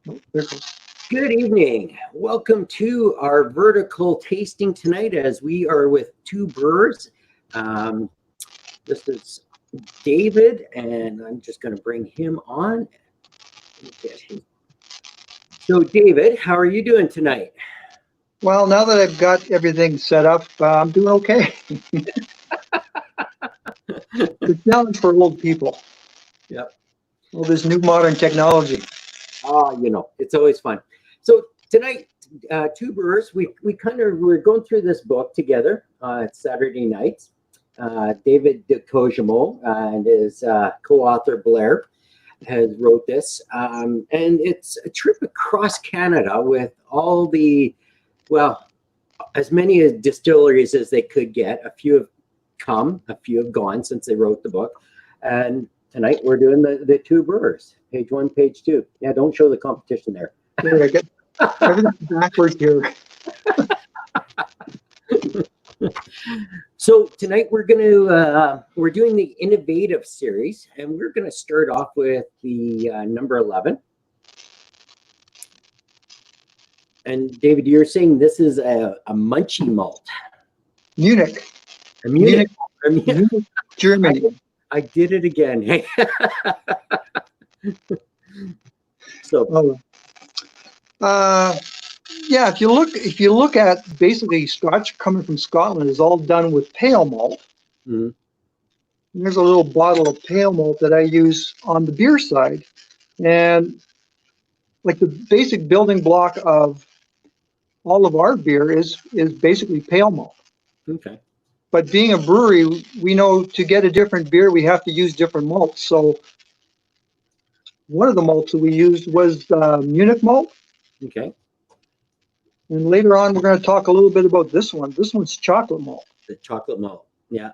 Good evening. Welcome to our vertical tasting tonight as we are with Two Brewers. This is David, and I'm just going to bring him on. So, David, how are you doing tonight? Well, now that I've got everything set up, I'm doing okay. The challenge for old people. Yep. All this new modern technology. It's always fun. So tonight, Two Brewers, we're going through this book together. It's Saturday nights. David DeCojamo and his co-author Blair has wrote this, and it's a trip across Canada with all the, as many distilleries as they could get. A few have come, a few have gone since they wrote the book, and tonight we're doing the Two Brewers, page 1, page 2. Yeah, don't show the competition there. There, I get everything backwards here. So tonight we're doing the Innovative series, and we're gonna start off with the number 11. And David, you're saying this is a Munchie malt. Munich, Munich, Germany. I did it again. So, yeah. If you look at basically Scotch coming from Scotland is all done with pale malt. Mm-hmm. There's a little bottle of pale malt that I use on the beer side, and like the basic building block of all of our beer is basically pale malt. Okay. But being a brewery, we know to get a different beer, we have to use different malts. So one of the malts that we used was Munich Malt. Okay. And later on, we're going to talk a little bit about this one. This one's chocolate malt. The chocolate malt. Yeah.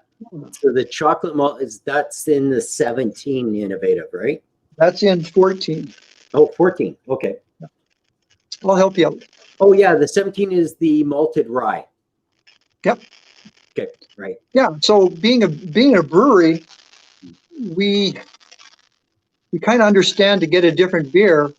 So the chocolate malt that's in the 17 Innovative, right? That's in 14. Oh, 14. Okay. I'll help you out. Oh, yeah. The 17 is the malted rye. Yep. Okay. Right. Yeah. So being a brewery, we kind of understand to get a different beer,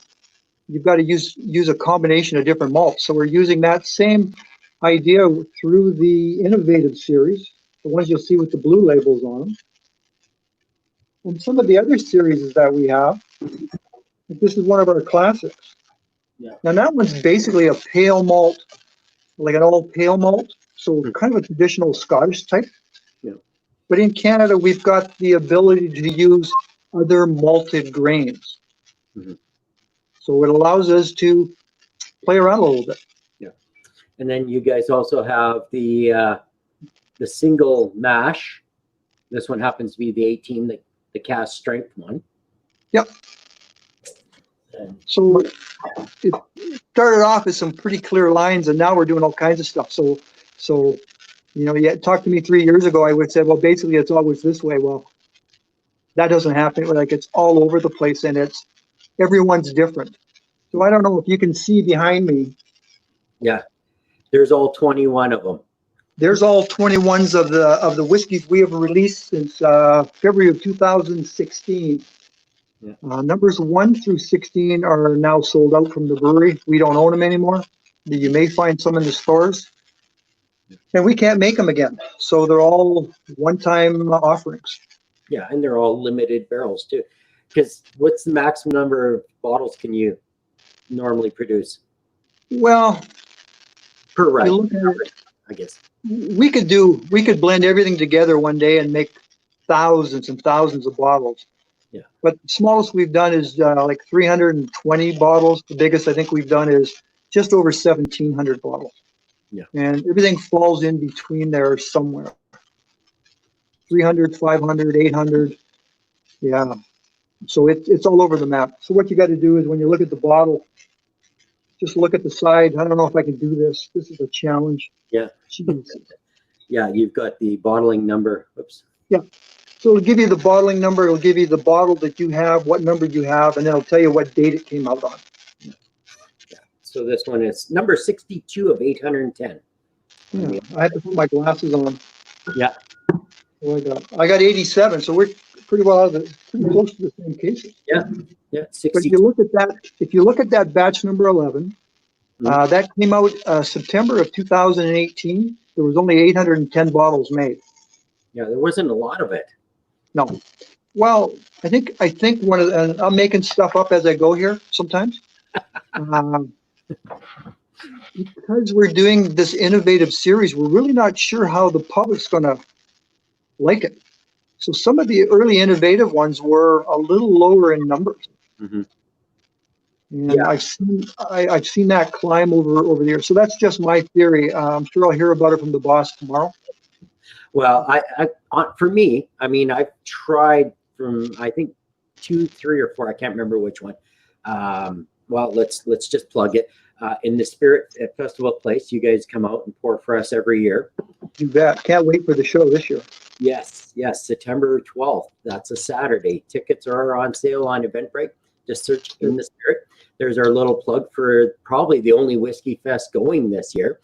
you've got to use a combination of different malts. So we're using that same idea through the Innovative series, the ones you'll see with the blue labels on them. And some of the other series that we have, this is one of our classics. Yeah. Now that one's basically a pale malt, like an all pale malt. So kind of a traditional Scottish type. Yeah. But in Canada, we've got the ability to use other malted grains. Mm-hmm. So it allows us to play around a little bit. Yeah. And then you guys also have the single mash. This one happens to be the 18, the cast strength one. Yep. So it started off as some pretty clear lines, and now we're doing all kinds of stuff. So you talked to me 3 years ago, I would say, well, basically it's always this way. Well, that doesn't happen. Like, it's all over the place, and everyone's different. So I don't know if you can see behind me. Yeah, there's all 21 of them. There's all 21s of the whiskeys we have released since February of 2016. Yeah. Numbers 1 through 16 are now sold out from the brewery. We don't own them anymore. You may find some in the stores. And we can't make them again. So they're all one-time offerings. Yeah, and they're all limited barrels too. Because what's the maximum number of bottles can you normally produce? Well, per rye, I guess. We could blend everything together one day and make thousands and thousands of bottles. Yeah. But the smallest we've done is like 320 bottles. The biggest I think we've done is just over 1,700 bottles. Yeah. And everything falls in between there somewhere. 300, 500, 800. Yeah. So it's all over the map. So what you got to do is when you look at the bottle, just look at the side. I don't know if I can do this. This is a challenge. Yeah. Yeah, you've got the bottling number. Oops. Yeah. So it'll give you the bottling number. It'll give you the bottle that you have, what number you have, and then it'll tell you what date it came out on. Yeah. So this one is number 62 of 810. Yeah. I had to put my glasses on. Yeah. I got 87. So we're pretty well out of the, pretty close to the same cases. Yeah, But 60. if you look at that batch number 11, that came out September of 2018. There was only 810 bottles made. Yeah, there wasn't a lot of it. No. Well, I think one of the, and I'm making stuff up as I go here sometimes. Because we're doing this innovative series, we're really not sure how the public's going to like it. So some of the early innovative ones were a little lower in numbers. Mm-hmm. And Yeah. I've seen that climb over the years. So that's just my theory. I'm sure I'll hear about it from the boss tomorrow. Well, for me, I mean, I've tried from, I think 2, 3, or 4. I can't remember which one. Well, let's just plug it. In the Spirit Festival place, you guys come out and pour for us every year. You bet. Can't wait for the show this year. Yes, September 12th. That's a Saturday. Tickets are on sale on Eventbrite. Just search In the Spirit. There's our little plug for probably the only whiskey fest going this year.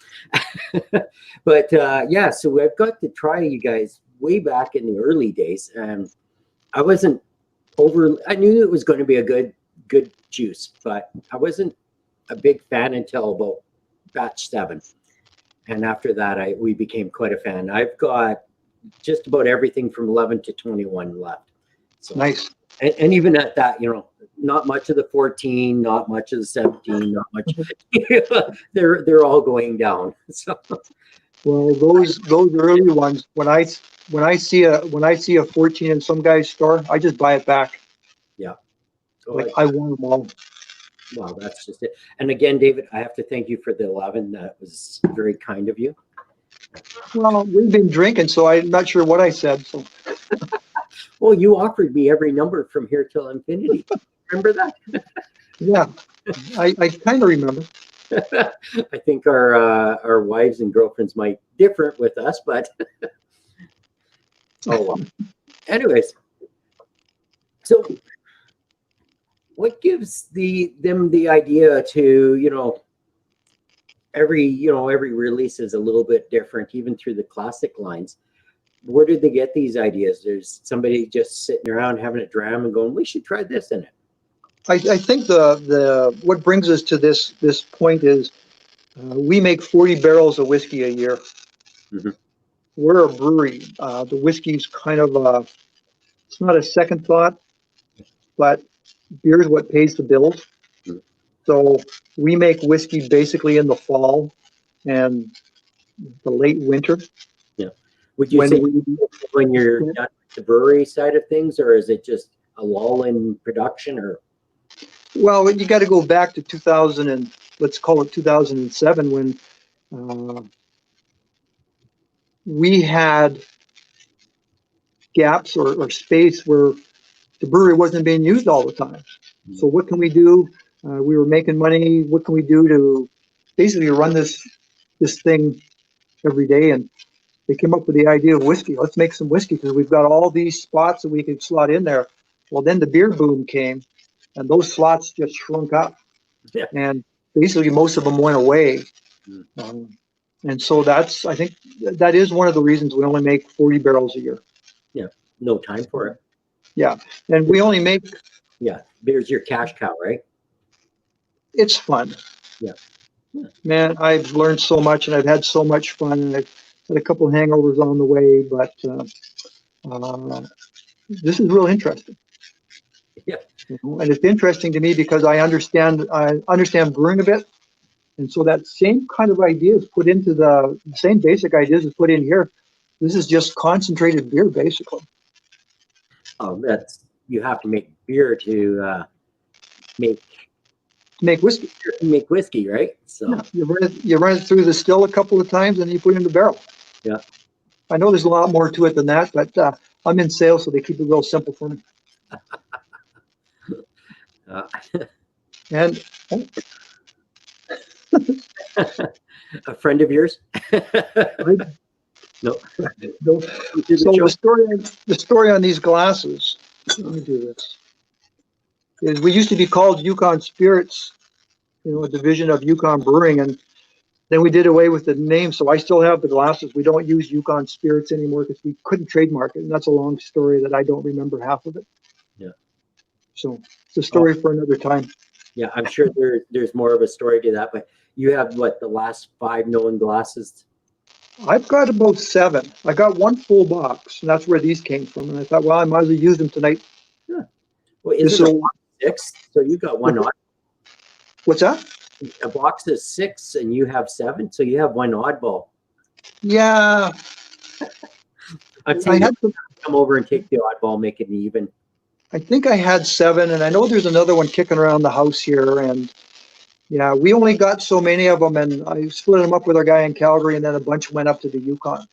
But yeah, so I've got to try you guys way back in the early days. I wasn't I knew it was going to be a good juice, but I wasn't a big fan until about batch 7. And after that, we became quite a fan. I've got just about everything from 11 to 21 left. So nice. And even at that, not much of the 14, not much of the 17, not much. They're all going down. So, well, those early ones, when I see a 14 in some guy's store, I just buy it back. Yeah. I want them all. Well, that's just it. And again, David, I have to thank you for the 11. That was very kind of you. Well, we've been drinking, so I'm not sure what I said. So. Well, you offered me every number from here till infinity. Remember that? Yeah, I kind of remember. I think our wives and girlfriends might differ with us, but oh well. Anyways, so what gives them the idea to every release is a little bit different, even through the classic lines. Where did they get these ideas? There's somebody just sitting around having a dram and going, we should try this in it. I think the what brings us to this point is we make 40 barrels of whiskey a year. Mm-hmm. We're a brewery. The whiskey's kind of it's not a second thought, but beer is what pays the bills. Mm-hmm. So we make whiskey basically in the fall and the late winter. Yeah. Would you say when you're done with the brewery side of things, or is it just a lull in production? Or well, you got to go back to 2000 and let's call it 2007 when we had gaps or space where the brewery wasn't being used all the time. Mm-hmm. So what can we do? We were making money. What can we do to basically run this thing every day? And they came up with the idea of whiskey. Let's make some whiskey because we've got all these spots that we could slot in there. Well, then the beer boom came, and those slots just shrunk up. Yeah. And basically most of them went away. Mm. And so I think that is one of the reasons we only make 40 barrels a year. Yeah, no time for it. Yeah, and we only make... Yeah, beer's your cash cow, right? It's fun. Yeah. Man, I've learned so much, and I've had so much fun, and I've had a couple of hangovers on the way, but this is real interesting. Yeah. And it's interesting to me because I understand brewing a bit, and so that same kind of idea is put into the same basic ideas is put in here. This is just concentrated beer, basically. Oh, you have to make beer to make whiskey. Make whiskey, right? So yeah, you run it through the still a couple of times, and then you put it in the barrel. Yeah. I know there's a lot more to it than that, but I'm in sales, so they keep it real simple for me. And a friend of yours? No. So the story on these glasses, let me do this, is we used to be called Yukon Spirits, a division of Yukon Brewing, and Then we did away with the name, so I still have the glasses. We don't use Yukon Spirits anymore because we couldn't trademark it, and that's a long story that I don't remember half of it. Yeah. So it's a story for another time. Yeah, I'm sure there's more of a story to that, but you have what, the last 5 known glasses? I've got about 7. I got one full box, and that's where these came from. And I thought, well, I might as well use them tonight. Yeah. Well, isn't So- a box 6? So you got one odd. What's that? A box is 6 and you have 7, so you have one oddball. Yeah, I'm I saying had to, come over and take the oddball, make it even. I think I had 7, and I know there's another one kicking around the house here. And yeah, we only got so many of them, and I split them up with our guy in Calgary, and then a bunch went up to the Yukon.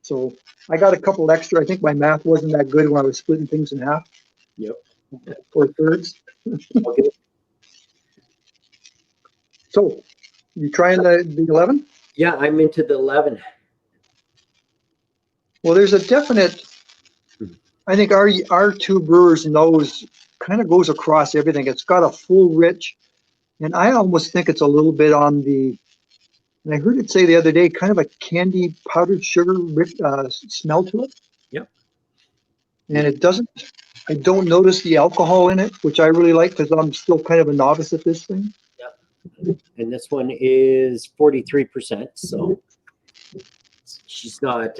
So I got a couple extra. I think my math wasn't that good when I was splitting things in half Yep. or thirds. Okay. So you trying the 11? Yeah, I'm into the 11. Well, there's a definite. I think our Two Brewers nose kind of goes across everything. It's got a full, rich, and I almost think it's a little bit on the. And I heard it say the other day, kind of a candy powdered sugar smell to it. Yep. And it doesn't. I don't notice the alcohol in it, which I really like because I'm still kind of a novice at this thing. And this one is 43%, so she's not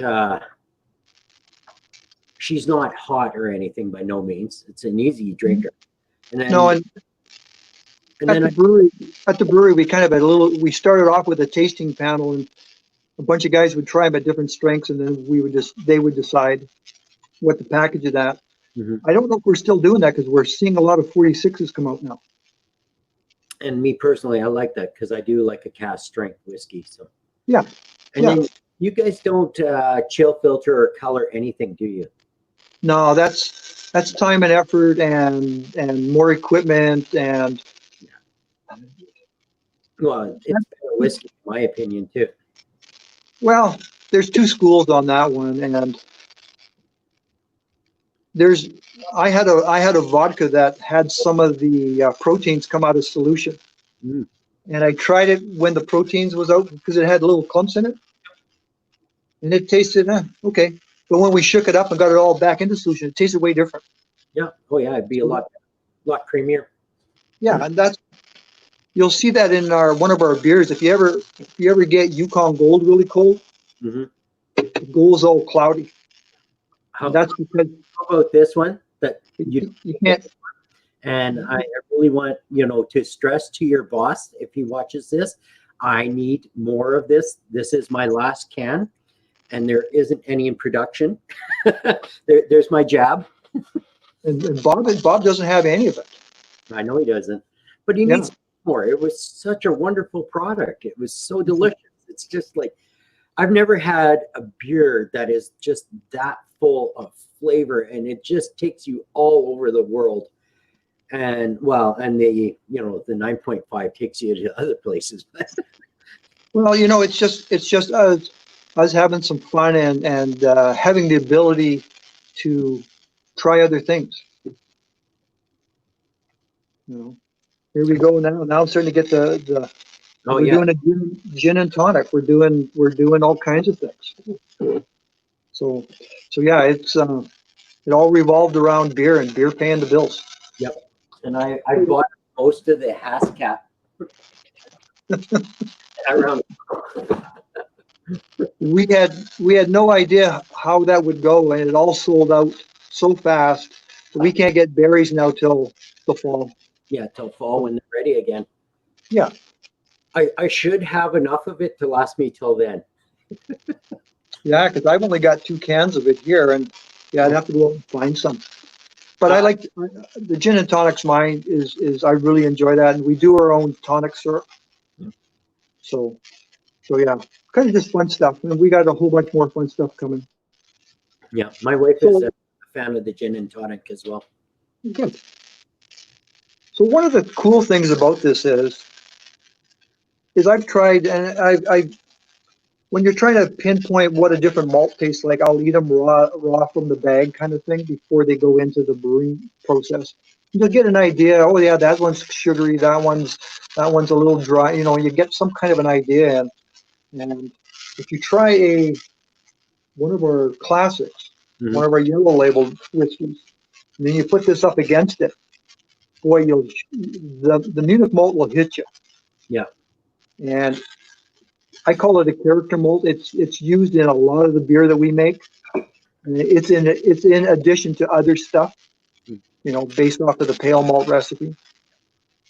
hot or anything by no means. It's an easy drinker. And then No, and at the brewery, we kind of had we started off with a tasting panel, and a bunch of guys would try them at different strengths, and then they would decide what to package of that. Mhm. I don't know if we're still doing that because we're seeing a lot of 46s come out now. And me personally, I like that because I do like a cask strength whiskey. So Yeah. And Yeah. then you guys don't chill filter or color anything, do you? No, that's time and effort and more equipment and Well, it's better whiskey, in my opinion, too. well, there's 2 schools on that one, and I had a vodka that had some of the proteins come out of solution. Mm. And I tried it when the proteins was out because it had little clumps in it, and it tasted okay. But when we shook it up and got it all back into solution, it tasted way different. Yeah. Oh, yeah. It'd be a lot creamier. Yeah, and you'll see that in one of our beers. If you ever get Yukon Gold really cold, Mm-hmm. it goes all cloudy. How That's because about this one that you can't. And I really want, to stress to your boss, if he watches this, I need more of this. This is my last can, and there isn't any in production. There's my jab. And Bob doesn't have any of it. I know he doesn't, but he needs more. It was such a wonderful product. It was so delicious. It's just like, I've never had a beer that is just that full of flavor, and it just takes you all over the world. And the 9.5 takes you to other places. Well, it's just us having some fun and having the ability to try other things. Here we go now. Now I'm starting to get we're doing a gin and tonic. We're doing all kinds of things. So yeah, it's it all revolved around beer and beer paying the bills. Yep. And I bought most of the Hascap around. We had no idea how that would go, and it all sold out so fast. We can't get berries now till the fall. Yeah, till fall when they're ready again. Yeah. I should have enough of it to last me till then. Yeah, because I've only got 2 cans of it here, and yeah, I'd have to go out and find some. But I like the gin and tonic's mine is I really enjoy that, and we do our own tonic syrup. So yeah, kind of just fun stuff, and we got a whole bunch more fun stuff coming. Yeah, my wife is a fan of the gin and tonic as well. Good. So one of the cool things about this is I've tried, and I when you're trying to pinpoint what a different malt tastes like, I'll eat them raw from the bag kind of thing before they go into the brewing process. you'll get an idea. Oh yeah, that one's sugary. That one's a little dry. You get some kind of an idea. And if you try one of our classics, Mhm. one of our yellow labeled whiskeys, and then you put this up against it, boy, the Munich Malt will hit you. Yeah. And I call it a character malt. It's used in a lot of the beer that we make. And it's in addition to other stuff, based off of the pale malt recipe.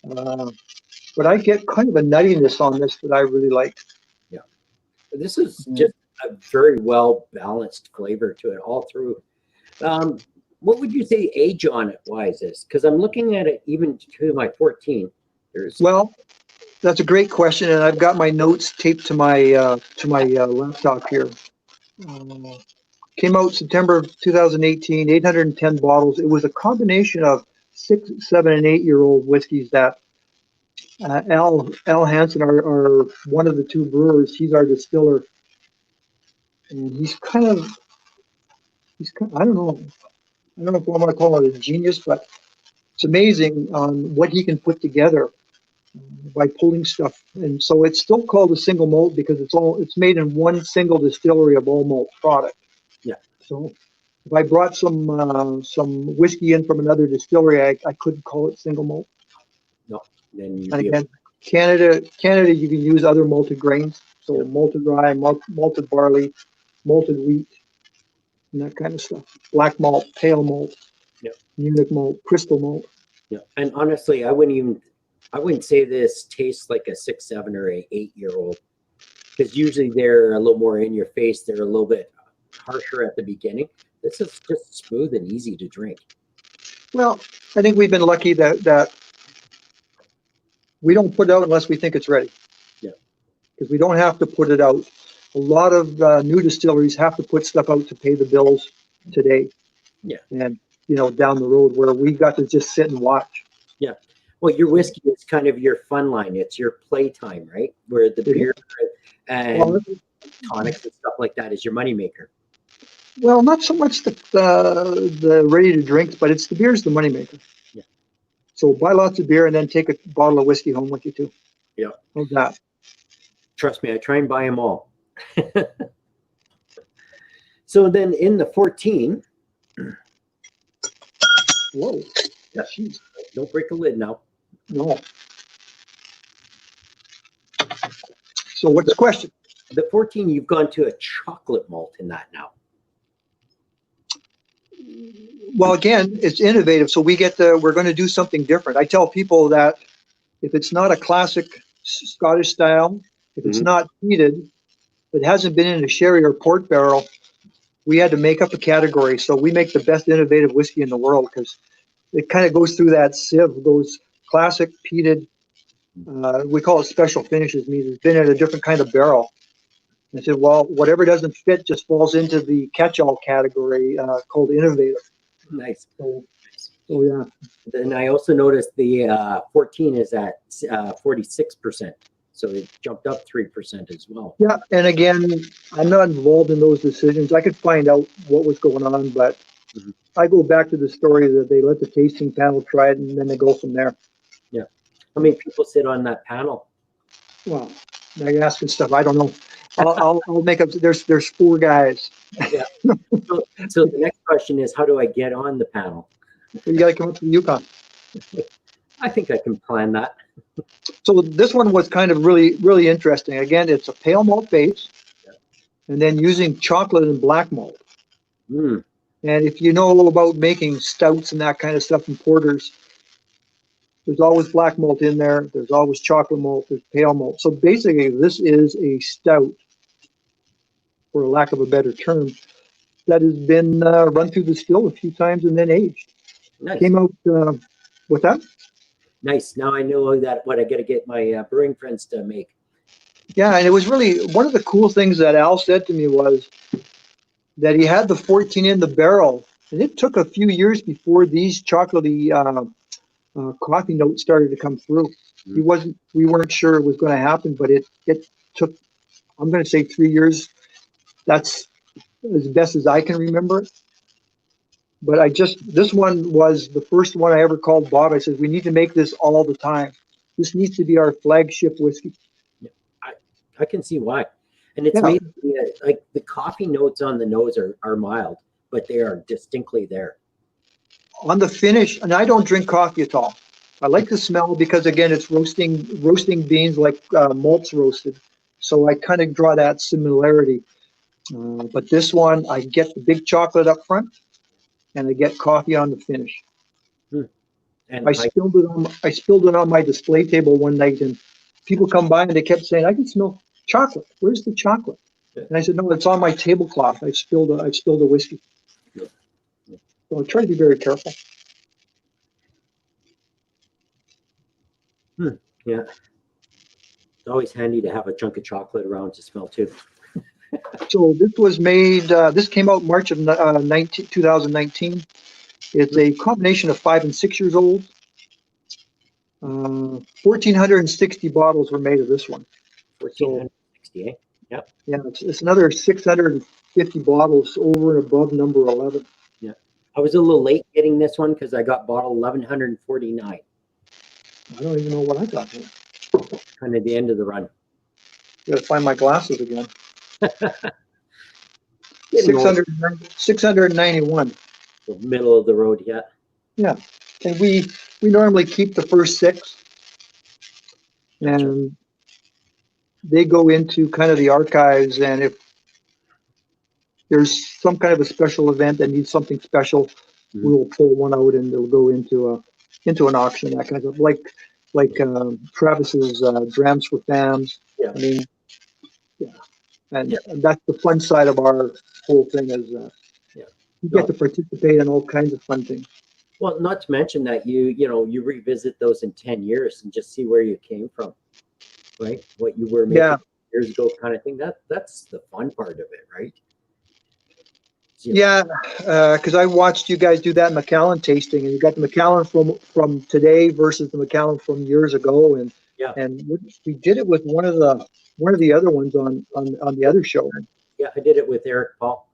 But I get kind of a nuttiness on this that I really like. Yeah. This is just a very well balanced flavor to it all through. What would you say age on it wise is? Because I'm looking at it even to my 14. Well, that's a great question, and I've got my notes taped to my laptop here. Came out September of 2018, 810 bottles. It was a combination of 6, 7, and 8-year-old whiskeys that Al Hansen, our one of the two brewers, he's our distiller, and he's kind of I don't know if I want to call it a genius, but it's amazing on what he can put together by pulling stuff. And so it's still called a single malt because it's made in one single distillery of all malt product. Yeah. So if I brought some whiskey in from another distillery, I couldn't call it single malt. No. Then you And again, Canada, you can use other malted grains. So malted rye, malted barley, malted wheat, and that kind of stuff. Black malt, pale malt, Munich malt, crystal malt. Yeah. And honestly, I wouldn't say this tastes like a 6, 7, or 8-year-old, because usually they're a little more in your face. They're a little bit harsher at the beginning. This is just smooth and easy to drink. Well, I think we've been lucky that we don't put it out unless we think it's ready. Yeah. Because we don't have to put it out. A lot of new distilleries have to put stuff out to pay the bills today. Yeah. And, down the road, where we got to just sit and watch. Yeah. Well, your whiskey is kind of your fun line. It's your playtime, right? Where the beer and tonics and stuff like that is your moneymaker. Well, not so much the ready to drink, but it's the beer's the moneymaker. Yeah. So buy lots of beer and then take a bottle of whiskey home with you too. Yeah. How's that? Trust me, I try and buy them all. So then in the 14. Whoa. Yeah. Geez, don't break the lid now. No. So what's the question? The 14, you've gone to a chocolate malt in that now. Well, again, it's innovative. So we're going to do something different. I tell people that if it's not a classic Scottish style, if it's not peated, if it hasn't been in a sherry or port barrel, we had to make up a category. So we make the best innovative whiskey in the world because it kind of goes through that sieve, goes classic, peated. We call it special finishes, means it's been in a different kind of barrel. And I said, well, whatever doesn't fit just falls into the catch-all category called innovative. Nice. So yeah. Then I also noticed the 14 is at 46%. So it jumped up 3% as well. Yeah, and again, I'm not involved in those decisions. I could find out what was going on, but I go back to the story that they let the tasting panel try it, and then they go from there. Yeah. How many people sit on that panel? Well, now you're asking stuff I don't know. I'll make up. There's 4 guys. Yeah. So the next question is, how do I get on the panel? You got to come up to the Yukon. I think I can plan that. So this one was kind of really, really interesting. Again, it's a pale malt base, and then using chocolate and black malt. Mm. And if you know about making stouts and that kind of stuff and porters, there's always black malt in there. There's always chocolate malt. There's pale malt. So basically, this is a stout, for lack of a better term, that has been run through the still a few times and then aged. Nice. Came out with that. Nice. Now I know that what I got to get my brewing friends to make. Yeah, and it was really one of the cool things that Al said to me was that he had the 14 in the barrel, and it took a few years before these chocolatey coffee notes started to come through. We weren't sure it was going to happen, but it took, I'm going to say 3 years. That's as best as I can remember it. But this one was the first one I ever called Bob. I said, we need to make this all the time. This needs to be our flagship whiskey. Yeah, I can see why. And it's Yeah. made like the coffee notes on the nose are mild, but they are distinctly there. On the finish, and I don't drink coffee at all. I like the smell because, again, it's roasting beans like malt's roasted. So I kind of draw that similarity. But this one, I get the big chocolate up front, and I get coffee on the finish. And I spilled it on my display table one night, and people come by and they kept saying, "I can smell chocolate. Where's the chocolate?" And I said, "No, it's on my tablecloth. I spilled a whiskey." So I try to be very careful. Yeah, it's always handy to have a chunk of chocolate around to smell too. So this was made. This came out March of 2019. It's a combination of 5 and 6 years old. 1,460 bottles were made of this one. 1,460, eh? Yep. Yeah, it's another 650 bottles over and above number 11. Yeah, I was a little late getting this one because I got bottle 1,149. I don't even know what I got here. Kind of the end of the run. Gotta find my glasses again. Getting old. 691. The middle of the road, yeah. Yeah, and we normally keep the first 6, and they go into kind of the archives. And if there's some kind of a special event that needs something special, we will pull one out and it'll go into an auction. That kind of like Travis's Drams for Fams. Yeah. I mean, yeah, and that's the fun side of our whole thing is you get to participate in all kinds of fun things. Well, not to mention that you revisit those in 10 years and just see where you came from, right? What you were making years ago, kind of thing. That's the fun part of it, right? Yeah, because I watched you guys do that Macallan tasting, and you got the Macallan from today versus the Macallan from years ago, and we did it with one of the other ones on the other show. Yeah, I did it with Eric Paul.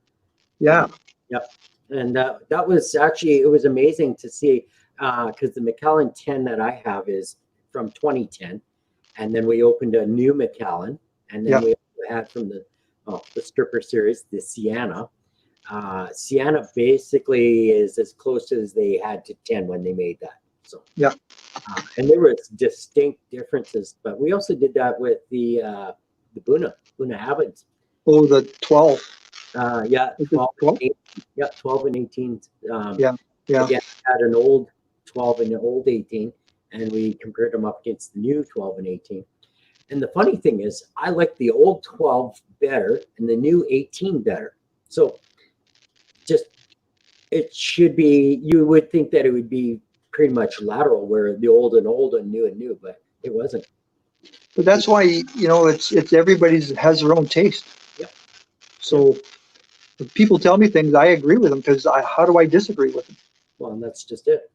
Yeah. Yep. And that was actually, it was amazing to see because the Macallan 10 that I have is from 2010. And then we opened a new Macallan. And then we had from the stripper series, the Sienna. Sienna basically is as close as they had to 10 when they made that. So and there were distinct differences. But we also did that with the Buna Habits. Oh, the 12. 12. 12 and 18. Again, had an old 12 and an old 18, and we compared them up against the new 12 and 18. And the funny thing is, I like the old 12 better and the new 18 better. So it should be, you would think that it would be pretty much lateral, where the old and old and new, but it wasn't. But that's why, it's everybody's has their own taste. Yep. So when people tell me things, I agree with them because how do I disagree with them? Well, and that's just it.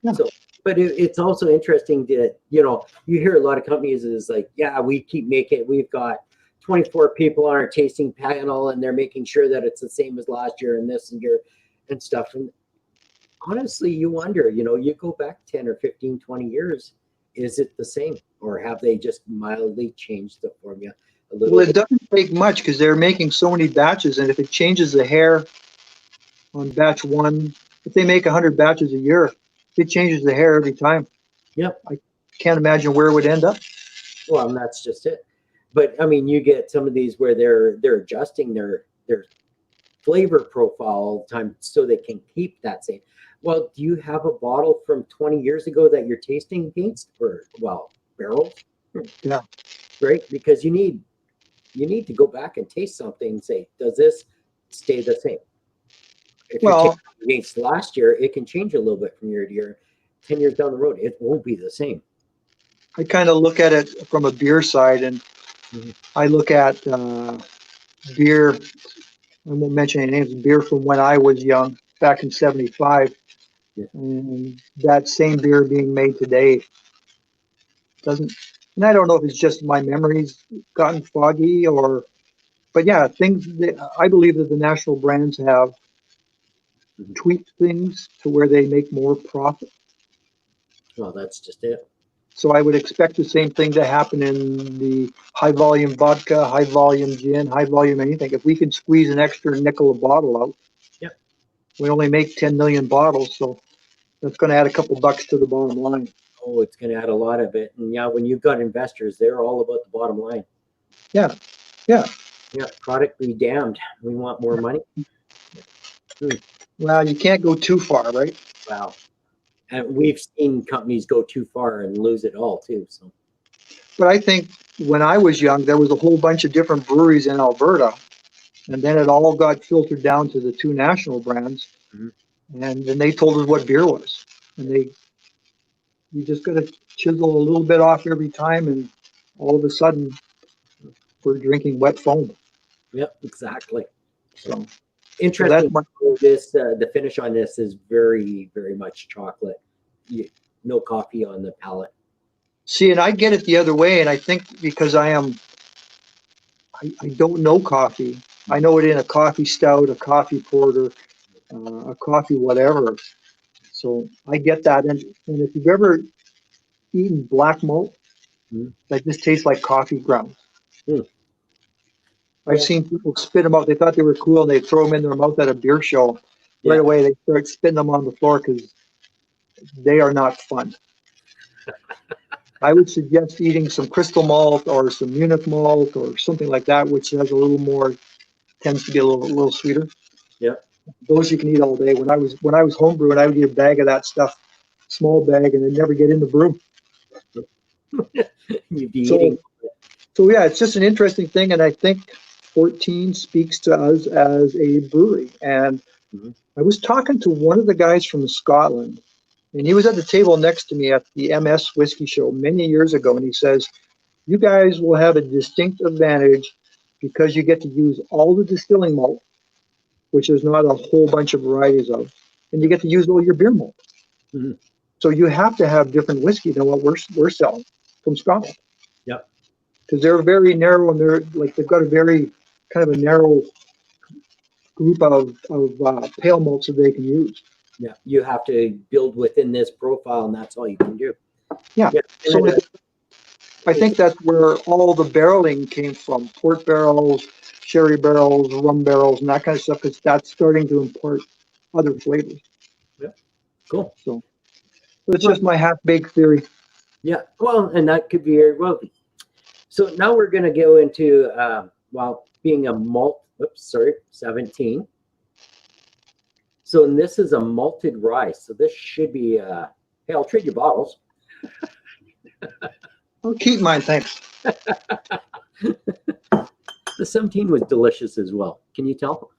Yeah. So, but it's also interesting that, you hear a lot of companies is like, we keep making, we've got 24 people on our tasting panel and they're making sure that it's the same as last year and this and year and stuff. And honestly, you wonder, you go back 10 or 15, 20 years, is it the same? Or have they just mildly changed the formula a little bit? It doesn't take much because they're making so many batches. And if it changes the hair on batch 1, if they make 100 batches a year, it changes the hair every time. Yep. I can't imagine where it would end up. Well, and that's just it. But I mean, you get some of these where they're adjusting their flavor profile all the time so they can keep that same. Well, do you have a bottle from 20 years ago that you're tasting against, or barrels? Yeah. Right, because you need to go back and taste something and say, does this stay the same? If you're tasting against last year, it can change a little bit from year to year. 10 years down the road, it won't be the same. I kind of look at it from a beer side, and I look at beer. I won't mention any names. Beer from when I was young, back in '75, and that same beer being made today doesn't. And I don't know if it's just my memories gotten foggy, but things. I believe that the national brands have tweak things to where they make more profit. Well, that's just it. So I would expect the same thing to happen in the high volume vodka, high volume gin, high volume anything. If we can squeeze an extra nickel a bottle out, Yep. we only make 10 million bottles, so that's going to add a couple bucks to the bottom line. Oh, it's going to add a lot of it. And yeah, when you've got investors, they're all about the bottom line. Yeah, yeah. Yeah, product be damned. We want more money. Well, you can't go too far, right? Wow. And we've seen companies go too far and lose it all too. So, But I think when I was young, there was a whole bunch of different breweries in Alberta, and then it all got filtered down to the two national brands, and then they told us what beer was, and you just got to chisel a little bit off every time, and all of a sudden, we're drinking wet foam. yep, exactly. So Interesting. This the finish on this is very, very much chocolate. No coffee on the palate. See, and I get it the other way, and I think because I don't know coffee. I know it in a coffee stout, a coffee porter, a coffee whatever. So I get that. And if you've ever eaten black malt, that just tastes like coffee grounds. I've seen people spit them out. They thought they were cool, and they throw them in their mouth at a beer show. Right away, they start spitting them on the floor because they are not fun. I would suggest eating some crystal malt or some Munich malt or something like that, which has a little more, tends to be a little sweeter. Yeah. Those you can eat all day. When I was homebrewing, I would eat a bag of that stuff, small bag, and then never get in the brew. You'd be eating. So yeah, it's just an interesting thing, and I think 14 speaks to us as a brewery. And I was talking to one of the guys from Scotland, and he was at the table next to me at the MS Whiskey Show many years ago, and he says, "You guys will have a distinct advantage because you get to use all the distilling malt, which there's not a whole bunch of varieties of, and you get to use all your beer malt. So you have to have different whiskey than what we're selling from Scotland. Yep. Because they're very narrow, and they've got a very kind of a narrow group of pale malts that they can use. Yeah, you have to build within this profile, and that's all you can do. Yeah. So I think that's where all the barreling came from: port barrels, sherry barrels, rum barrels, and that kind of stuff. Because that's starting to impart other flavors. Yeah. Cool. So it's just my half-baked theory. Yeah. Well, and that could be very well. So now we're going to go into being a malt. Oops, sorry, 17. So this is a malted rye. So this should be, hey, I'll trade you bottles. I'll keep mine, thanks. The 17 was delicious as well. Can you tell?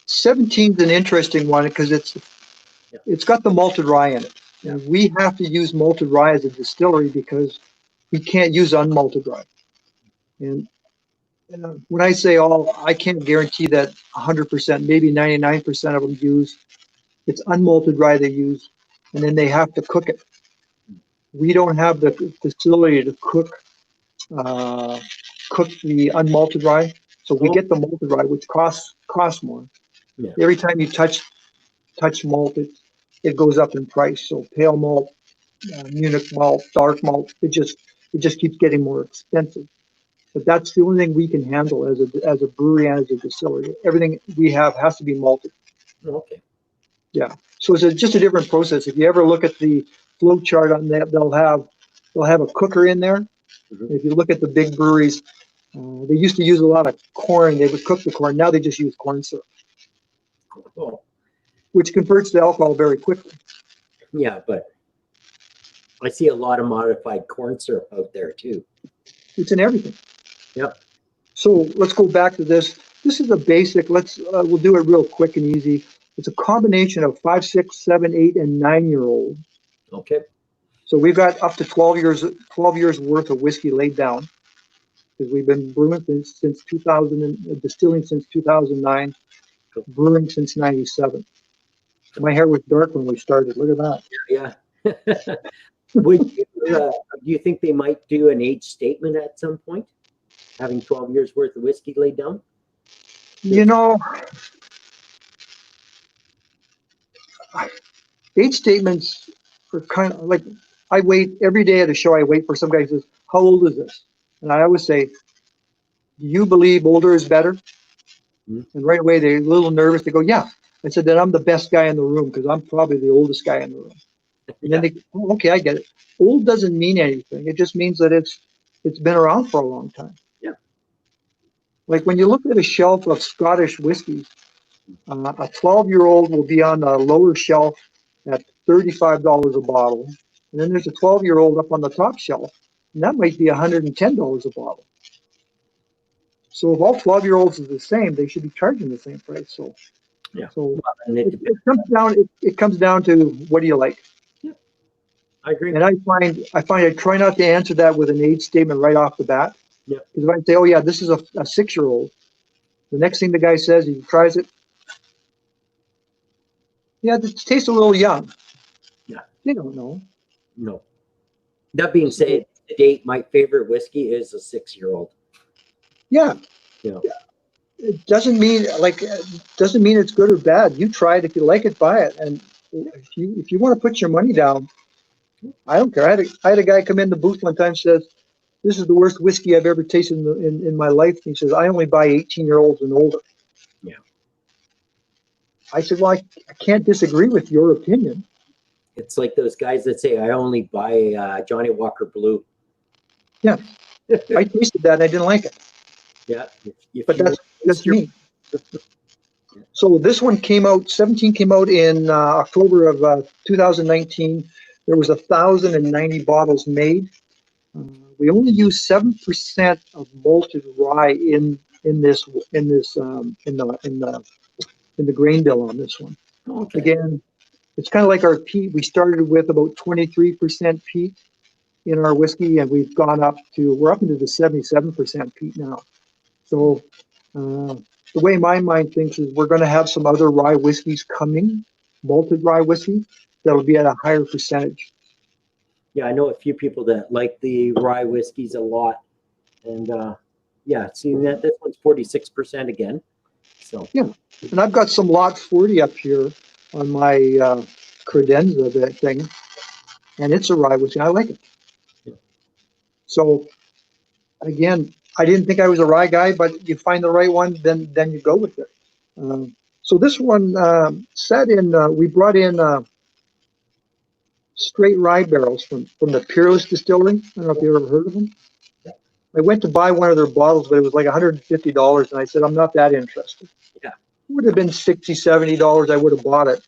17 is an interesting one because it's got the malted rye in it. Yeah. And we have to use malted rye as a distillery because we can't use unmalted rye. And when I say all, I can't guarantee that 100%, maybe 99% of them use. It's unmalted rye they use, and then they have to cook it. We don't have the facility to cook the unmalted rye, so we get the malted rye, which costs more. Yeah. Every time you touch malt, it goes up in price. So pale malt, Munich malt, dark malt, it just keeps getting more expensive. But that's the only thing we can handle as a brewery and as a distillery. Everything we have has to be malted. Okay. Yeah. So it's just a different process. If you ever look at the flow chart on that, they'll have a cooker in there. If you look at the big breweries, they used to use a lot of corn. They would cook the corn. Now they just use corn syrup, which converts to alcohol very quickly. Yeah, but I see a lot of modified corn syrup out there too. It's in everything. Yep. So let's go back to this. This is a basic. We'll do it real quick and easy. It's a combination of 5, 6, 7, 8, and 9-year-old. Okay. So we've got up to 12 years worth of whiskey laid down because we've been brewing since 2000 and distilling since 2009, brewing since 97. My hair was dark when we started. Look at that. Yeah. Do you think they might do an age statement at some point, having 12 years worth of whiskey laid down? You know, age statements are kind of like, I wait every day at a show. I wait for some guy who says, "How old is this?" And I always say, "Do you believe older is better?" Mhm. And right away they're a little nervous. They go, "Yeah." I said, "Then I'm the best guy in the room because I'm probably the oldest guy in the room." And then Yeah. they, "Oh, okay, I get it. Old doesn't mean anything. It just means that it's been around for a long time." Yeah. Like when you look at a shelf of Scottish whiskey, a 12-year-old will be on the lower shelf at $35 a bottle. And then there's a 12-year-old up on the top shelf, and that might be $110 a bottle. So if all 12-year-olds are the same, they should be charging the same price. So, Yeah. so Well, and it depends. it comes down to what do you like? Yeah, I agree. And I try not to answer that with an age statement right off the bat. Yeah. Because if I say, "Oh yeah, this is a 6-year-old," the next thing the guy says, he tries it. "Yeah, this tastes a little young." Yeah. They don't know. No. That being said, to date, my favorite whiskey is a 6-year-old. Yeah. You know. It doesn't mean it's good or bad. You try it. If you like it, buy it. And if you want to put your money down, I don't care. I had a guy come in the booth one time, says, "This is the worst whiskey I've ever tasted in my life." He says, "I only buy 18-year-olds and older." Yeah. I said, "Well, I can't disagree with your opinion." It's like those guys that say, "I only buy Johnny Walker Blue." Yeah. I tasted that and I didn't like it. Yeah. If But you want that's your, me. So this one came out, 17 came out in October of 2019. There was 1,090 bottles made. We only use 7% of malted rye in the grain bill on this one. okay. Again, it's kind of like our peat. We started with about 23% peat in our whiskey, and we're up into the 77% peat now. So the way my mind thinks is we're going to have some other rye whiskeys coming, malted rye whiskey, that'll be at a higher percentage. Yeah, I know a few people that like the rye whiskeys a lot, and yeah, seeing that this one's 46% again. So Yeah, and I've got some lot 40 up here on my credenza that thing, and it's a rye whiskey. I like it. Yeah. So again, I didn't think I was a rye guy, but you find the right one, then you go with it. So this one we brought in straight rye barrels from the Peerless Distillery. I don't know if you ever heard of them. I went to buy one of their bottles, but it was like $150, and I said, "I'm not that interested." Yeah. It would have been $60, $70. I would have bought it.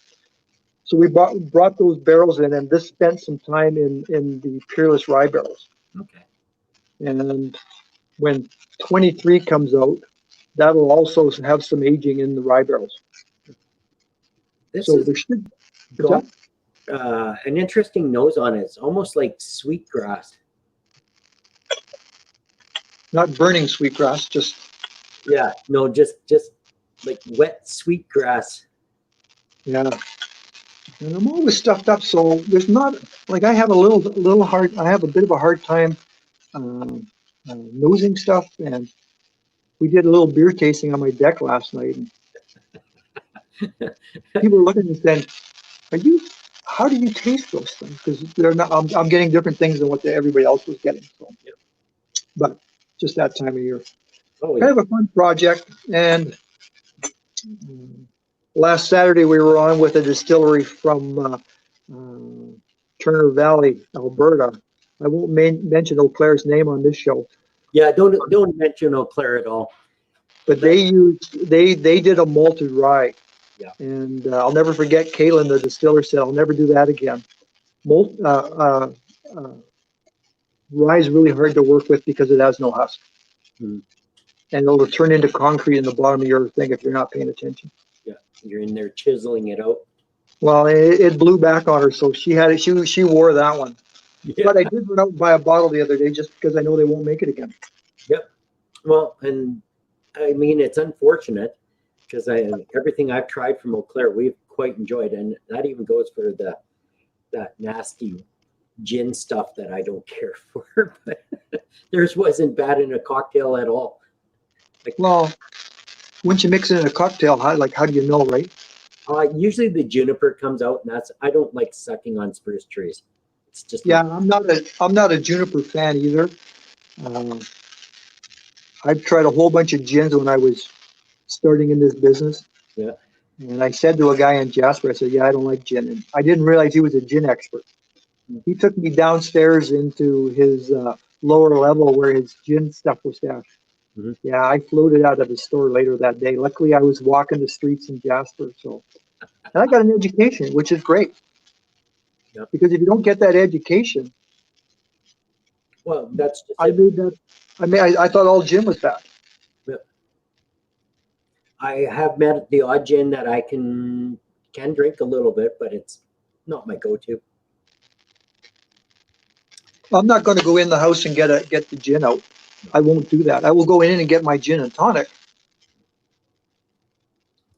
So we brought those barrels in, and this spent some time in the Peerless rye barrels. okay. And when 23 comes out, that'll also have some aging in the rye barrels. This So is there should got an interesting nose on it. It's almost like sweetgrass. not burning sweetgrass, just Yeah, no, just like wet sweetgrass. yeah. And I'm always stuffed up, so there's not like I have a bit of a hard time nosing stuff, and we did a little beer tasting on my deck last night, and people were looking at me saying, how do you taste those things? Because they're not, I'm getting different things than what everybody else was getting. So, Yep. but just that time of year, Oh kind yeah. of a fun project. And last Saturday we were on with a distillery from Turner Valley, Alberta. I won't mention Eau Claire's name on this show. Yeah, don't mention Eau Claire at all. But they did a malted rye. Yeah. And I'll never forget Kaylin, the distiller, said, "I'll never do that again." Rye is really hard to work with because it has no husk. Hmm. And it'll turn into concrete in the bottom of your thing if you're not paying attention. Yeah, you're in there chiseling it out. Well, it blew back on her, so she had it. She wore that one. Yeah. But I did run out and buy a bottle the other day just because I know they won't make it again. Yep. Well, and I mean it's unfortunate because everything I've tried from Eau Claire we've quite enjoyed, and that even goes for that nasty gin stuff that I don't care for. But theirs wasn't bad in a cocktail at all. Well, once you mix it in a cocktail, how do you know, right? Usually the juniper comes out, and I don't like sucking on spruce trees. It's just Yeah, I'm not a juniper fan either. Um, I've tried a whole bunch of gins when I was starting in this business. Yeah. And I said to a guy in Jasper, I said, yeah, I don't like gin. And I didn't realize he was a gin expert. He took me downstairs into his lower level where his gin stuff was stashed. Mhm. Yeah, I floated out of the store later that day. Luckily, I was walking the streets in Jasper. And I got an education, which is great. Yep. Because if you don't get that education, Well, that's just I it. made that. I thought all gin was bad. I have met the odd gin that I can drink a little bit, but it's not my go-to. I'm not going to go in the house and get the gin out. I won't do that. I will go in and get my gin and tonic.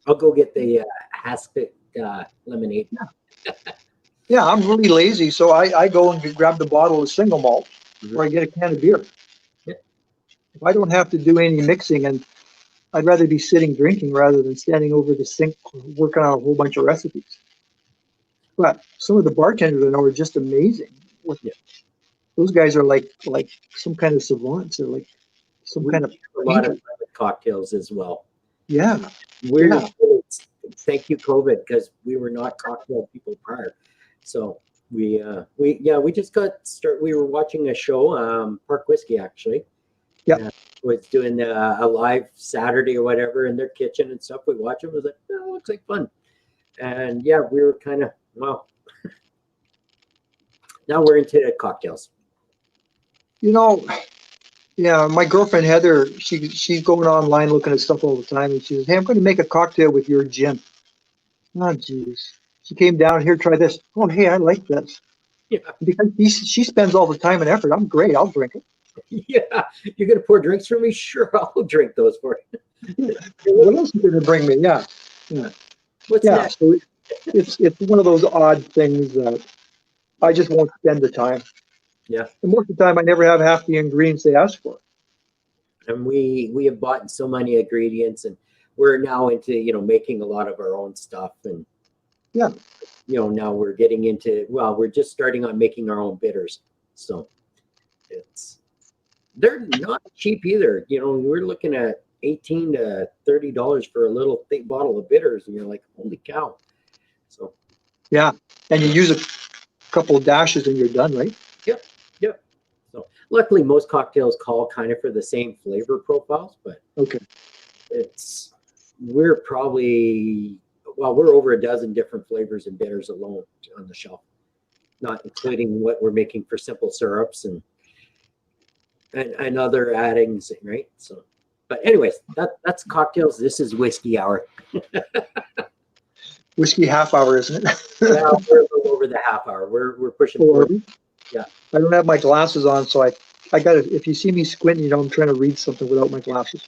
I'll go get the Haskett lemonade. Yeah, I'm really lazy, so I go and grab the bottle of single malt, or I get a can of beer. Yeah. If I don't have to do any mixing, and I'd rather be sitting drinking rather than standing over the sink working on a whole bunch of recipes. But some of the bartenders I know are just amazing. Yeah. Those guys are like some kind of savants. They're like some We kind of do a lot painter. of cocktails as well. Yeah. We're thank you COVID, because we were not cocktail people prior. So we just got started. We were watching a show, Park Whiskey actually. Yeah. Was doing a live Saturday or whatever in their kitchen and stuff. We watched it. Was like, oh, looks like fun. And yeah, we were kind of, well, now we're into cocktails. You know, yeah, my girlfriend Heather, she's going online looking at stuff all the time, and she says, "Hey, I'm going to make a cocktail with your gin." Oh, geez. She came down here, try this. Oh, hey, I like this. Yeah. Because she spends all the time and effort. I'm great. I'll drink it. Yeah, you're going to pour drinks for me? Sure, I'll drink those for you. What else are you going to bring me? Yeah. What's Yeah. next? So it's one of those odd things that I just won't spend the time. Yeah. And most of the time, I never have half the ingredients they ask for. And we have bought so many ingredients, and we're now into making a lot of our own stuff, and yeah, now we're getting into, well, we're just starting on making our own bitters, so they're not cheap either. We're looking at $18 to $30 for a little thick bottle of bitters, and you're like, holy cow. So yeah, and you use a couple of dashes and you're done, right? Yep. So luckily, most cocktails call kind of for the same flavor profiles, but okay, we're probably, well, we're over a dozen different flavors and bitters alone on the shelf, not including what we're making for simple syrups and other addings, right? So, but anyways, that's cocktails. This is whiskey hour. Whiskey half hour, isn't it? Yeah, we're a little over the half hour. We're pushing forward. Yeah. I don't have my glasses on, so I got to, if you see me squinting, I'm trying to read something without my glasses.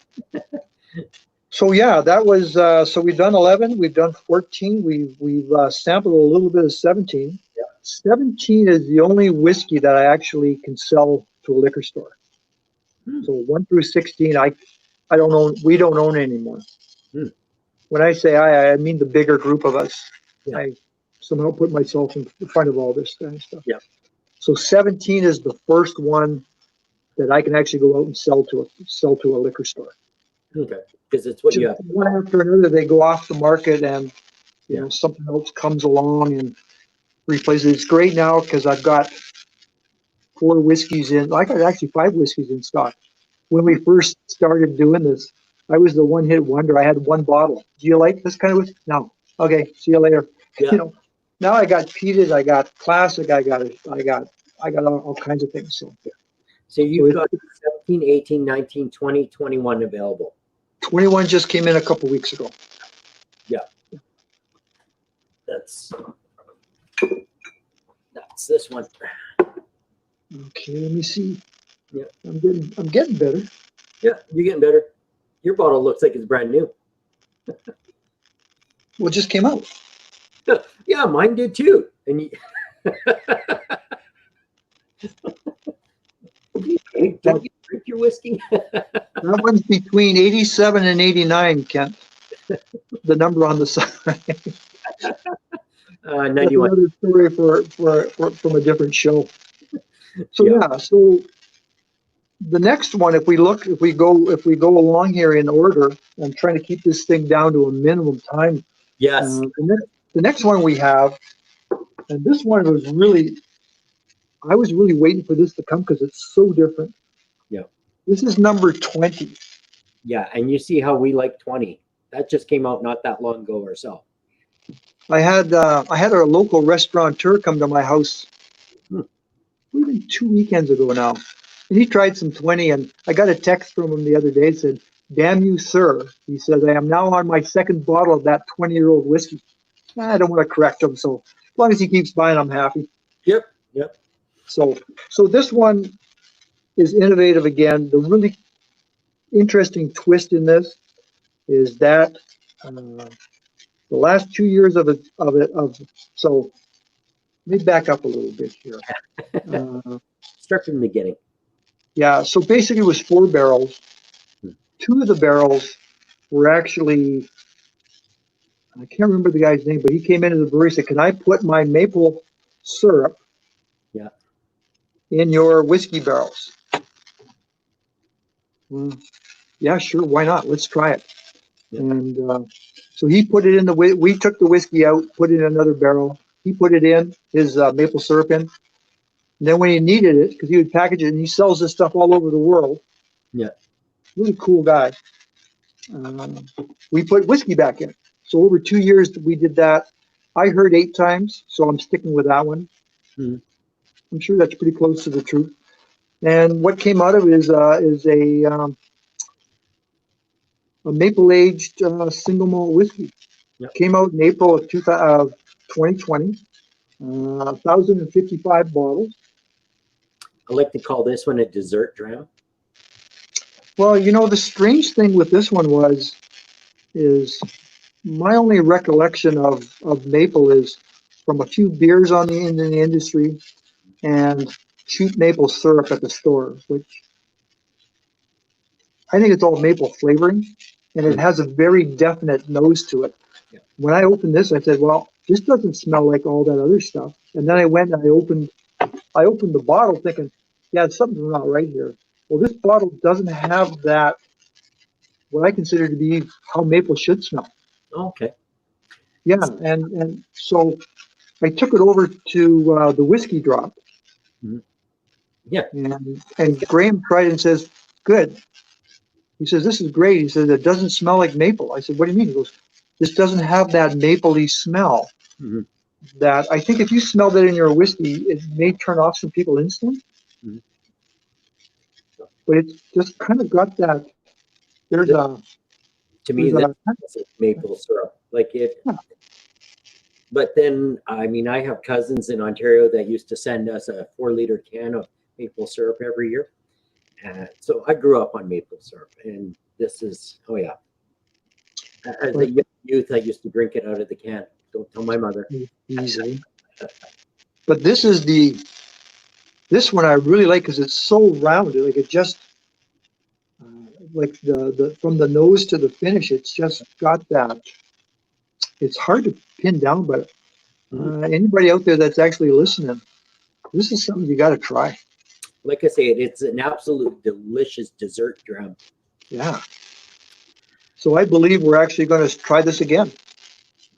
So yeah, that was, so we've done 11, we've done 14, we've sampled a little bit of 17. Yeah. 17 is the only whiskey that I actually can sell to a liquor store. So 1 through 16, I don't own, we don't own anymore. When I say I mean the bigger group of us. Yeah. I somehow put myself in front of all this kind of stuff. Yeah. So 17 is the first one that I can actually go out and sell to a liquor store. Okay, because it's what you have. One after another, they go off the market, and something else comes along and replaces it. It's great now because I've got 4 whiskeys in. I got actually 5 whiskeys in stock. When we first started doing this, I was the one-hit wonder. I had 1 bottle. Do you like this kind of whiskey? No. Okay, see you later. Yeah. Now I got peated, I got classic, I got all kinds of things. So you've got 17, 18, 19, 20, 21 available. 21 just came in a couple weeks ago. Yeah. That's this one. Okay, let me see. Yeah. I'm getting better. Yeah, you're getting better. Your bottle looks like it's brand new. Well, it just came out. Yeah, mine did too. And you don't you drink your whiskey? That one's between 87 and 89, Kent. The number on the side. That's 91. another story for from a different show. So Yeah. yeah, so the next one, if we go along here in order, I'm trying to keep this thing down to a minimum time. Yes. The next one we have, and this one was really, I was really waiting for this to come because it's so different. Yeah. This is number 20. Yeah. And you see how we like 20. That just came out not that long ago ourselves. I had a local restaurateur come to my house, Hmm. even 2 weekends ago now, and he tried some 20, and I got a text from him the other day. It said, "Damn you, sir," he says, "I am now on my second bottle of that 20-year-old whiskey." I don't want to correct him, so as long as he keeps buying, I'm happy. Yep. Yep. So this one is innovative again. The really interesting twist in this is that the last 2 years so let me back up a little bit here. Start from the beginning. Yeah, so basically it was 4 barrels. Hmm. 2 of the barrels were actually, I can't remember the guy's name, but he came into the brewery and said, "Can I put my maple syrup Yeah. in your whiskey barrels?" Yeah, sure, why not? Let's try it. Yeah. And so he put it in we took the whiskey out, put it in another barrel. He put it in, his maple syrup in. And then when he needed it, because he would package it, and he sells this stuff all over the world. Yeah. Really cool guy. We put whiskey back in. So over 2 years we did that. I heard 8 times, so I'm sticking with that one. Mhm. I'm sure that's pretty close to the truth. And what came out of it is a maple aged single malt whiskey. Yep. Came out in April of 2020. 1,055 bottles. I like to call this one a dessert dram. Well, the strange thing with this one is my only recollection of maple is from a few beers in the industry and cheap maple syrup at the store, which I think it's all maple flavoring, and it has a very definite nose to it. Yeah. When I opened this, I said, "Well, this doesn't smell like all that other stuff." And then I went and I opened the bottle thinking, "Yeah, something's not right here." Well, this bottle doesn't have that, what I consider to be how maple should smell. Okay. Yeah, and so I took it over to the whiskey drop. Mhm. Yeah. And Graham tried it and says, "Good." He says, "This is great." He says, "It doesn't smell like maple." I said, "What do you mean?" He goes, "This doesn't have that mapley smell Mhm. that I think if you smell that in your whiskey, it may turn off some people instantly." Mhm. But it's just kind of got that. There's a To me, there's this a is maple syrup. Like it. yeah, But then, I mean, I have cousins in Ontario that used to send us a 4-liter can of maple syrup every year. And so I grew up on maple syrup, and this is, oh yeah. As a but young youth, I used to drink it out of the can. Don't tell my mother. easily. But this one I really like because it's so rounded. Like it just like the from the nose to the finish, it's just got that. It's hard to pin down, but anybody out there that's actually listening, this is something you got to try. Like I say, it's an absolute delicious dessert dram. Yeah. So I believe we're actually going to try this again.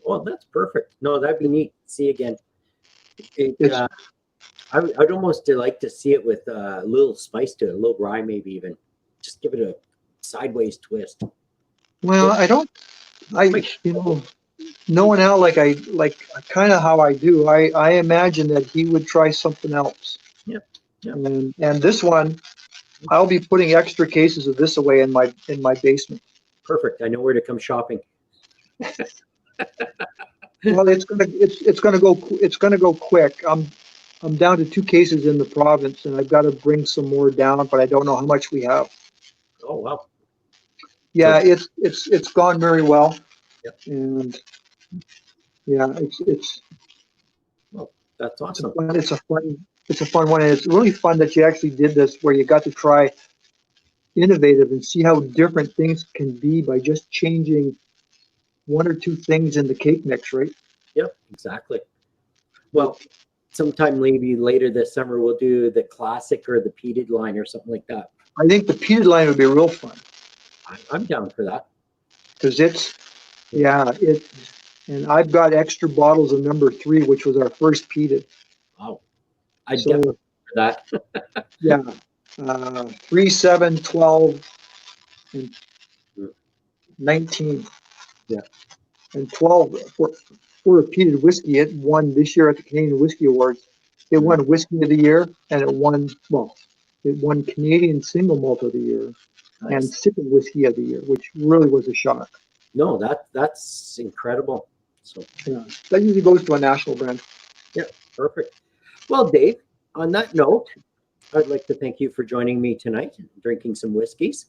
Well, that's perfect. No, that'd be neat. See again. It's I'd almost like to see it with a little spice to it, a little rye, maybe even. Just give it a sideways twist. well, knowing Al like kind of how I do, I imagine that he would try something else. Yep. Yep. And this one, I'll be putting extra cases of this away in my basement. Perfect. I know where to come shopping. Well, it's gonna go quick. I'm down to 2 cases in the province, and I've got to bring some more down, but I don't know how much we have. Oh wow. Yeah, So, it's gone very well, yep. and yeah, Well, that's awesome. it's a fun one, and it's really fun that you actually did this, where you got to try innovative and see how different things can be by just changing 1 or 2 things in the cake mix, right? Yep, exactly. Well, sometime maybe later this summer, we'll do the classic or the peated line or something like that. I think the peated line would be real fun I'm down for that. because and I've got extra bottles of number 3, which was our first peated. Wow. I So, definitely for that. yeah, 3, 7, 12, and 19. Yeah. And 12 for a peated whiskey. It won this year at the Canadian Whiskey Awards. It won Whiskey of the Year, and it won Canadian Single Malt of the Year and Nice. Sipping Whiskey of the Year, which really was a shock. No, that's incredible. So Yeah, that usually goes to a national brand. yeah, perfect. Well, Dave, on that note, I'd like to thank you for joining me tonight and drinking some whiskeys.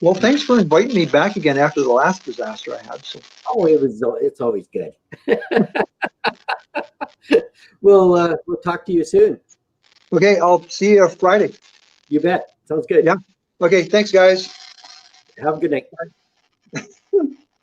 Well, thanks for inviting me back again after the last disaster I had. So, Oh, it's always good. We'll talk to you soon. okay, I'll see you Friday. You bet. Sounds good. Yeah. Okay, thanks, guys. Have a good night. Bye.